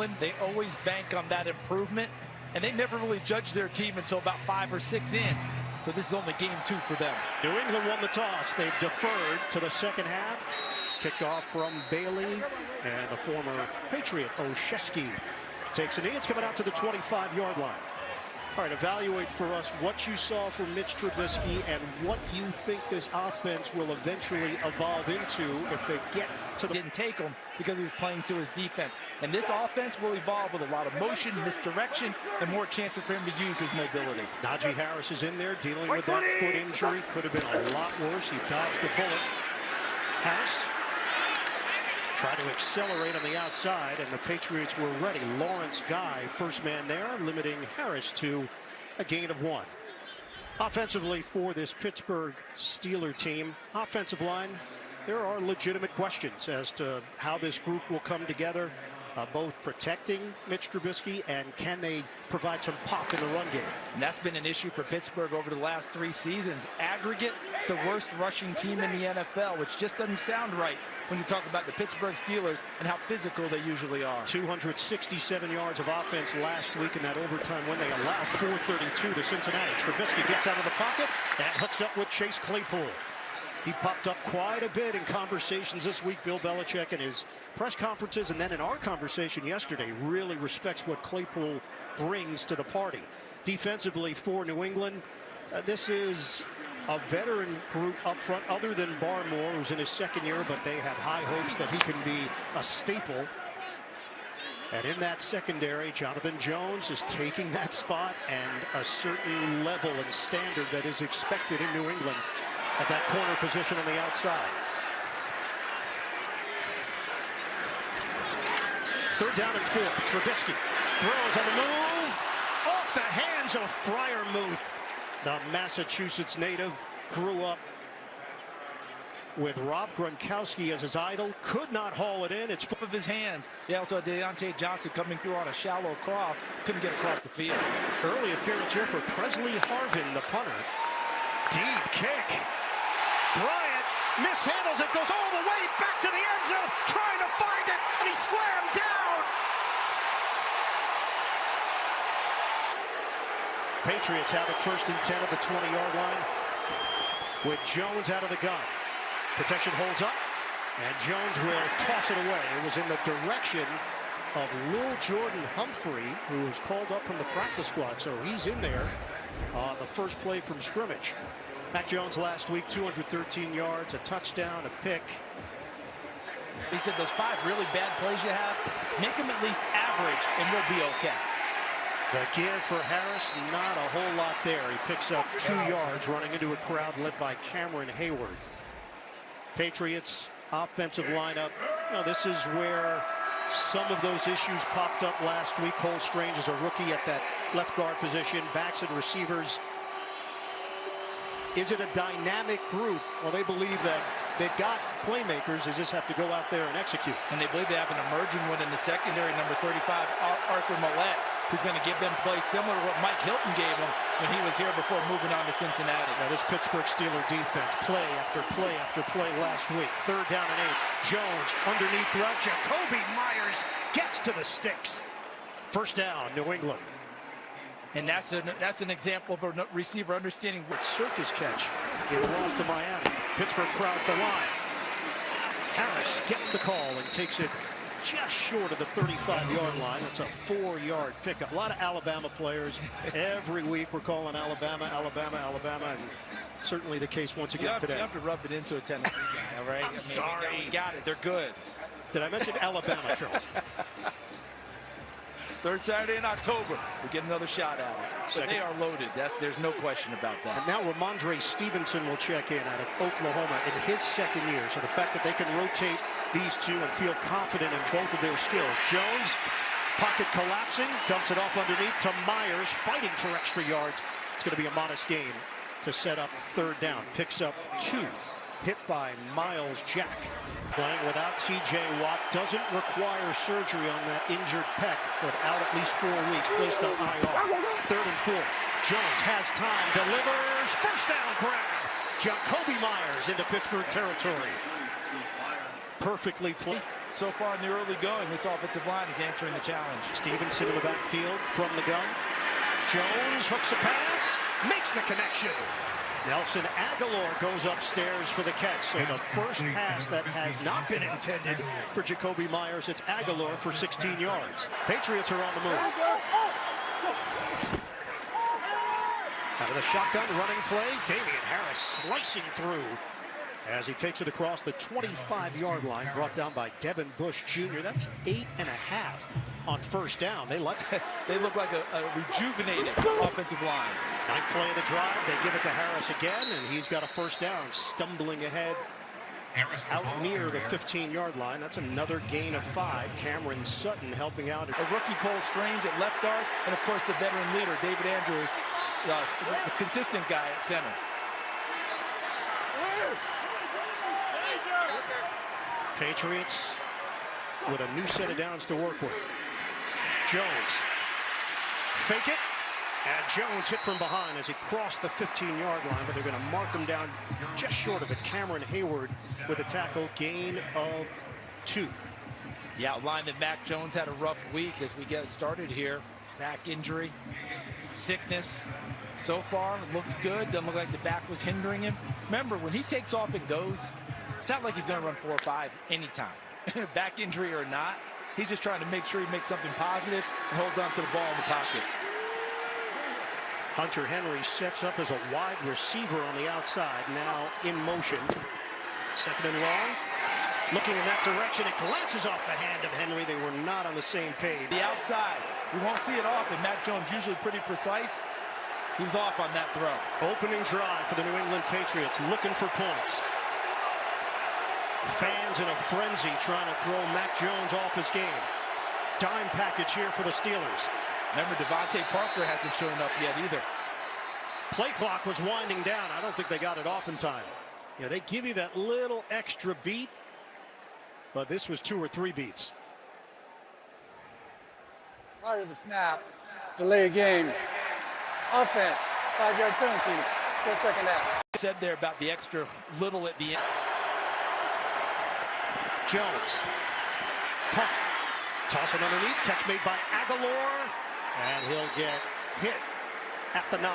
England. They always bank on that improvement, and they never really judge their team until about 5 or 6 in. So this is only game 2 for them. New England won the toss. They've deferred to the second half. Kickoff from Bailey, and the former Patriot Olszewski takes a knee. It's coming out to the 25-yard line. All right, evaluate for us what you saw from Mitch Trubisky and what you think this offense will eventually evolve into if they get to the... Didn't take him because he was playing to his defense. And this offense will evolve with a lot of motion, misdirection, and more chances for him to use his mobility. Najee Harris is in there dealing with that foot injury. Could have been a lot worse. He dodged a bullet. Harris tried to accelerate on the outside, and the Patriots were ready. Lawrence Guy, first man there, limiting Harris to a gain of 1. Offensively for this Pittsburgh Steelers team, offensive line, there are legitimate questions as to how this group will come together, both protecting Mitch Trubisky and can they provide some pop in the run game. And that's been an issue for Pittsburgh over the last 3 seasons. Aggregate, the worst rushing team in the NFL, which just doesn't sound right when you talk about the Pittsburgh Steelers and how physical they usually are. 267 yards of offense last week in that overtime when they allowed 432 to Cincinnati. Trubisky gets out of the pocket and hooks up with Chase Claypool. He popped up quite a bit in conversations this week. Bill Belichick in his press conferences and then in our conversation yesterday really respects what Claypool brings to the party. Defensively for New England, this is a veteran group up front other than Barmore, who's in his 2nd year, but they have high hopes that he can be a staple. And in that secondary, Jonathan Jones is taking that spot and a certain level and standard that is expected in New England at that corner position on the outside. 3rd down and 4. Trubisky throws on the move. Off the hands of Freiermuth. The Massachusetts native grew up with Rob Gronkowski as his idol. Could not haul it in. It's Flip of his hands. They also had Deontay Johnson coming through on a shallow cross. Couldn't get across the field. Early appearance here for Presley Harvin, the punter. Deep kick. Bryant mishandles it, goes all the way back to the end zone, trying to find it, and he slammed down. Patriots have it 1st and 10 at the 20-yard line with Jones out of the gun. Protection holds up, and Jones will toss it away. It was in the direction of Lil Jordan Humphrey, who was called up from the practice squad, so he's in there on the first play from scrimmage. Mac Jones last week, 213 yards, a touchdown, a pick. He said those 5 really bad plays you have, make them at least average, and we'll be okay. The give for Harris, not a whole lot there. He picks up 2 yards running into a crowd led by Cameron Hayward. Patriots offensive lineup. You know, this is where some of those issues popped up last week. Cole Strange is a rookie at that left guard position. Backs and receivers. Is it a dynamic group? Well, they believe that they've got playmakers. They just have to go out there and execute. And they believe they have an emerging one in the secondary, number 35, Arthur Millette, who's going to give them plays similar to what Mike Hilton gave them when he was here before moving on to Cincinnati. Now this Pittsburgh Steelers defense, play after play after play last week. 3rd down and 8. Jones underneath route. Jacoby Myers gets to the sticks. 1st down, New England. And that's an example of a receiver understanding what circus catch. It lost to Miami. Pittsburgh crowd at the line. Harris gets the call and takes it just short of the 35-yard line. It's a 4-yard pickup. A lot of Alabama players. Every week we're calling Alabama, Alabama, Alabama, and certainly the case once again today. You have to rub it into a Tennessee guy, all right? I'm sorry. We got it. They're good. Did I mention Alabama, Charles? 3rd Saturday in October, we get another shot at it. So they are loaded. There's no question about that. And now Ramondre Stevenson will check in out of Oklahoma in his 2nd year. So the fact that they can rotate these two and feel confident in both of their skills. Jones, pocket collapsing, dumps it off underneath to Myers, fighting for extra yards. It's going to be a modest gain to set up 3rd down. Picks up 2. Hit by Miles Jack. Playing without TJ Watt, doesn't require surgery on that injured pec, but out at least 4 weeks, placed on IR. 3rd and 4. Jones has time, delivers, 1st down grab. Jacoby Myers into Pittsburgh territory. Perfectly played. So far in the early going, this offensive line is answering the challenge. Stevenson in the backfield from the gun. Jones hooks a pass, makes the connection. Nelson Aguilar goes upstairs for the catch. So the first pass that has not been intended for Jacoby Myers, it's Aguilar for 16 yards. Patriots are on the move. Out of the shotgun running play, Damian Harris slicing through as he takes it across the 25-yard line, brought down by Devin Bush Jr. That's 8.5 on first down. They look like a rejuvenated offensive line. Ninth play of the drive, they give it to Harris again, and he's got a first down, stumbling ahead out near the 15-yard line. That's another gain of 5. Cameron Sutton helping out. A rookie Cole Strange at left guard, and of course the veteran leader, David Andrews, the consistent guy at center. Patriots with a new set of downs to work with. Jones, fake it, and Jones hit from behind as he crossed the 15-yard line, but they're going to mark him down just short of it. Cameron Hayward with a tackle, gain of 2. Yeah, line that Mac Jones had a rough week as we get started here. Back injury, sickness. So far, looks good. Doesn't look like the back was hindering him. Remember, when he takes off and goes, it's not like he's going to run 4 or 5 anytime. Back injury or not, he's just trying to make sure he makes something positive and holds on to the ball in the pocket. Hunter Henry sets up as a wide receiver on the outside, now in motion. Second and long. Looking in that direction, it glances off the hand of Henry. They were not on the same page. The outside, we won't see it often. Mac Jones usually pretty precise. He was off on that throw. Opening drive for the New England Patriots, looking for points. Fans in a frenzy trying to throw Mac Jones off his game. Dime package here for the Steelers. Remember, Devontae Parker hasn't shown up yet either. Play clock was winding down. I don't think they got it off in time. Yeah, they give you that little extra beat, but this was 2 or 3 beats. Prior to the snap, delay a game. Offense, 5-yard penalty, still second down. Said there about the extra little at the end. Jones, pump, toss it underneath, catch made by Aguilar, and he'll get hit at the 9.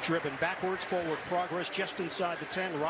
Driven backwards, forward progress just inside the 10.